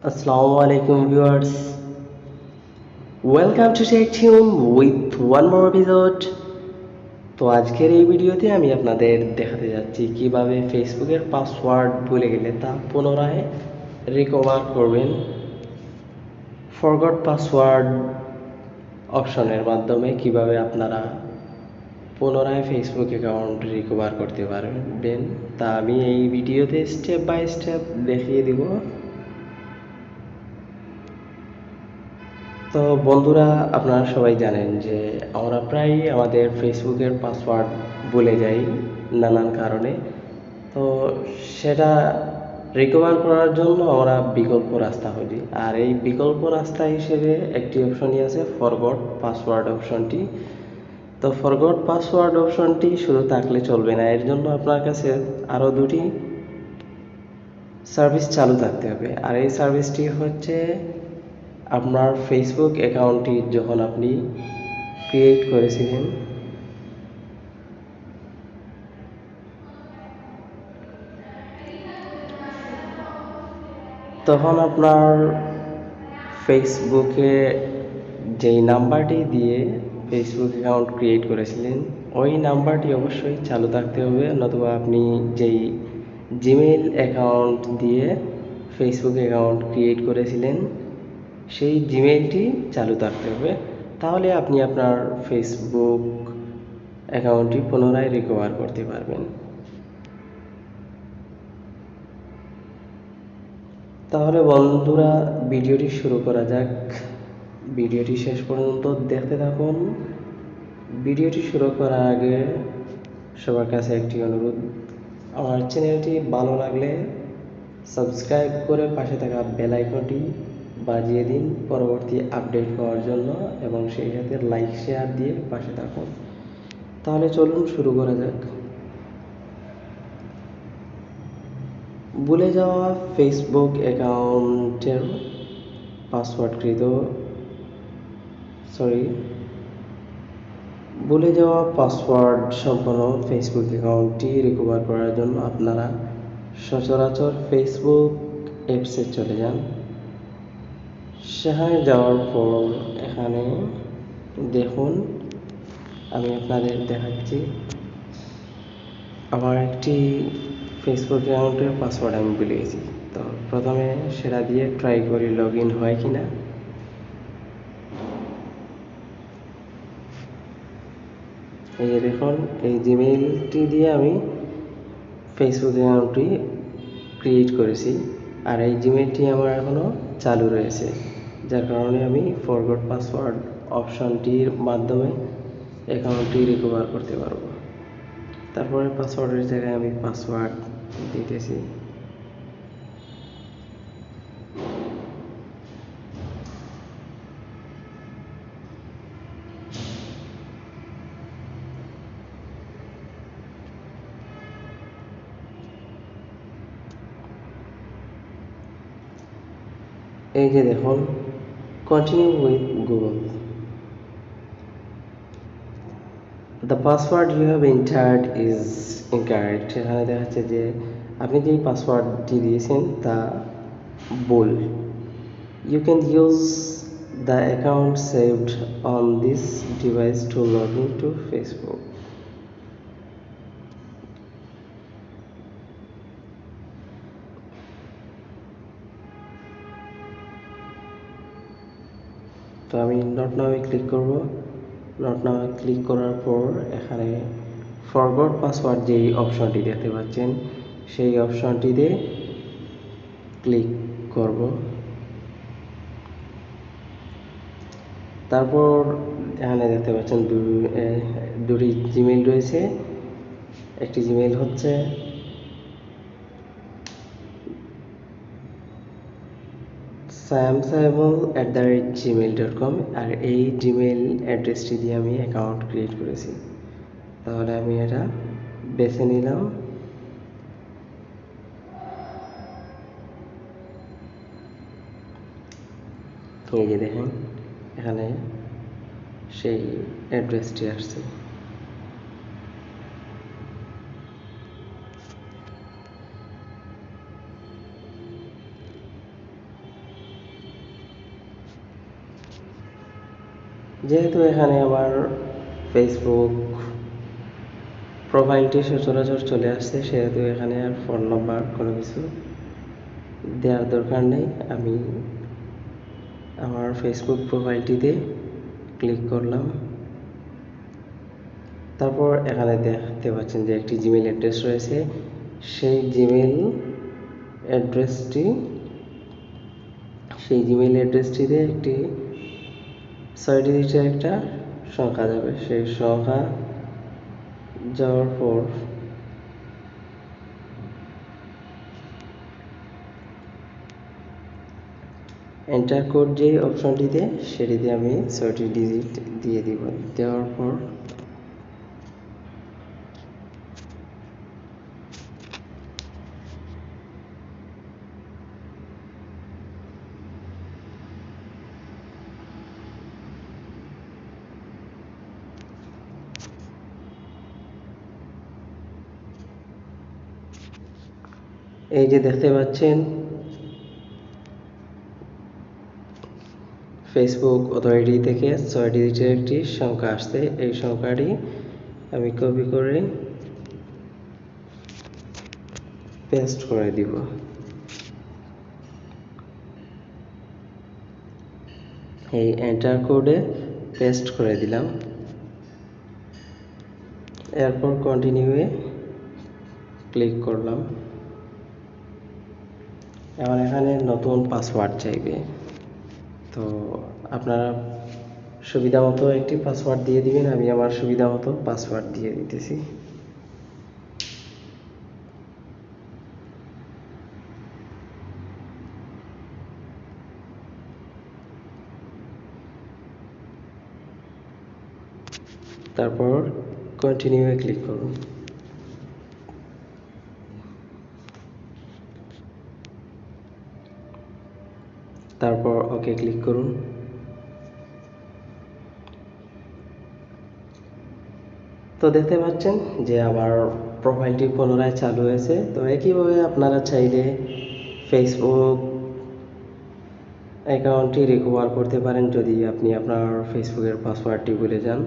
Assalamu alaikum viewers. Welcome to techtune with one more episode. তো আজকের এই ভিডিওতে আমি আপনাদের দেখাতে যাচ্ছি কিভাবে ফেসবুকের পাসওয়ার্ড ভুলে গেলে তা পুনরায় রিকভার করবেন ফরগট পাসওয়ার্ড অপশনের মাধ্যমে কিভাবে আপনারা পুনরায় ফেসবুক অ্যাকাউন্ট রিকভার করতে পারবেন তা আমি এই ভিডিওতে স্টেপ বাই স্টেপ দেখিয়ে দিব। তো বন্ধুরা, আপনারা সবাই জানেন যে আমরা প্রায়ই আমাদের ফেসবুকের পাসওয়ার্ড ভুলে যাই নানান কারণে। তো সেটা রিকভার করার জন্য আমরা বিকল্প রাস্তা খুঁজি, আর এই বিকল্প রাস্তা হিসেবে একটি অপশনই আছে ফরগট পাসওয়ার্ড অপশনটি। তো ফরগট পাসওয়ার্ড অপশনটি শুধু থাকলে চলবে না, এর জন্য আপনার কাছে আরও দুটি সার্ভিস চালু থাকতে হবে। আর এই সার্ভিসটি হচ্ছে আপনার ফেসবুক অ্যাকাউন্টটি যখন আপনি ক্রিয়েট করেছিলেন তখন আপনার ফেসবুকে যেই নাম্বারটি দিয়ে ফেসবুক অ্যাকাউন্ট ক্রিয়েট করেছিলেন ওই নাম্বারটি অবশ্যই চালু থাকতে হবে, নতুবা আপনি যেই জিমেইল অ্যাকাউন্ট দিয়ে ফেসবুক অ্যাকাউন্ট ক্রিয়েট করেছিলেন সেই জিমেইলটি চালু থাকতে হবে। তাহলে আপনি আপনার ফেসবুক অ্যাকাউন্টটি পুনরায় রিকভার করতে পারবেন। তাহলে বন্ধুরা, ভিডিওটি শুরু করা যাক। ভিডিওটি শেষ পর্যন্ত দেখতে থাকুন। ভিডিওটি শুরু করার আগে সবার কাছে একটি অনুরোধ, আমার চ্যানেলটি ভালো লাগলে সাবস্ক্রাইব করে পাশে থাকা বেল আইকনটি বাজিয়ে দিন পরবর্তী আপডেট পাওয়ার জন্য, এবং সেই সাথে লাইক শেয়ার দিয়ে পাশে থাকুন। তাহলে চলুন শুরু করা যাক। ভুলে যাওয়া ফেসবুক অ্যাকাউন্টের ভুলে যাওয়া পাসওয়ার্ড সম্পন্ন ফেসবুক অ্যাকাউন্টটি রিকভার করার জন্য আপনারা সচরাচর ফেসবুক অ্যাপসে চলে যান। সেখানে যাওয়ার পর এখানে দেখুন, আমি আপনাদের দেখাচ্ছি আমার একটি ফেসবুক অ্যাকাউন্টের পাসওয়ার্ড আমি ভুলে গেছি। তো প্রথমে সেটা দিয়ে ট্রাই করি লগ ইন হয় কি না। এই যে দেখুন, এই জিমেইলটি দিয়ে আমি ফেসবুক অ্যাকাউন্টটি ক্রিয়েট করেছি, আর এই জিমেইলটি আমার এখনও চালু রয়েছে, যার কারণে আমি ফরগট পাসওয়ার্ড অপশনটির মাধ্যমে অ্যাকাউন্টটি রিকভার করতে পারবো। তারপরে পাসওয়ার্ডের জায়গায় আমি পাসওয়ার্ড দিতেছি। এই যে দেখুন, continue with Google, the password you have entered is incorrect. এখানে দেখাচ্ছে যে আপনি যেই পাসওয়ার্ডটি দিয়েছেন তা ভুল। You can use the account saved on this device to log in to Facebook. তো আমি নট নাও ক্লিক করব। নট নাও ক্লিক করার পর এখানে ফরগট পাসওয়ার্ড যেই অপশনটি দেখতে পাচ্ছেন সেই অপশনটিতে ক্লিক করব। তারপর এখানে দেখতে পাচ্ছেন দুটি জিমেইল রয়েছে। একটি জিমেইল হচ্ছে samsaibol@gmail.com, আর এই জিমেইল অ্যাড্রেসটি দিয়ে আমি অ্যাকাউন্ট ক্রিয়েট করেছি। তাহলে আমি এটা বেছে নিলাম। এই যে দেখেন, এখানে সেই অ্যাড্রেসটি আসছে। যেহেতু এখানে আমার ফেসবুক প্রোফাইলটি সচরাচর চলে আসছে, সেহেতু এখানে আর ফোন নাম্বার কোনো কিছু দেওয়ার দরকার নেই। আমি আমার ফেসবুক প্রোফাইলটিতে ক্লিক করলাম। তারপর এখানে দেখতে পাচ্ছেন যে একটি জিমেল অ্যাড্রেস রয়েছে। সেই জিমেল অ্যাড্রেসটিতে একটি 6 ডিজিটের একটা সংখ্যা যাবে। সেই সংখ্যা যাওয়ার পর এন্টার কোড যে অপশনটিতে, সেটিতে আমি 6টি ডিজিট দিয়ে দিব। দেওয়ার পর এই যে দেখতে পাচ্ছেন ফেসবুক অথরিটি থেকে 6 ডিজিটের একটি সংখ্যা আসছে। এই সংখ্যাটি আমি কপি করে পেস্ট করে দিব। এই এন্টার কোডে পেস্ট করে দিলাম। এরপর কন্টিনিউয়ে ক্লিক করলাম। এবার এখানে নতুন পাসওয়ার্ড চাইবে, তো আপনারা সুবিধা মতো একটি পাসওয়ার্ড দিয়ে দিবেন। আমি আমার সুবিধা মতো পাসওয়ার্ড দিয়ে দিতেছি। তারপর কন্টিনিউয়ে ক্লিক করুন। তারপর ওকে ক্লিক করুন। তো দেখতে পাচ্ছেন যে আমার প্রোফাইলটি পুনরায় চালু হয়েছে। তো একইভাবে আপনারা চাইলে ফেসবুক অ্যাকাউন্টটি রিকভার করতে পারেন যদি আপনি আপনার ফেসবুকের পাসওয়ার্ডটি ভুলে যান।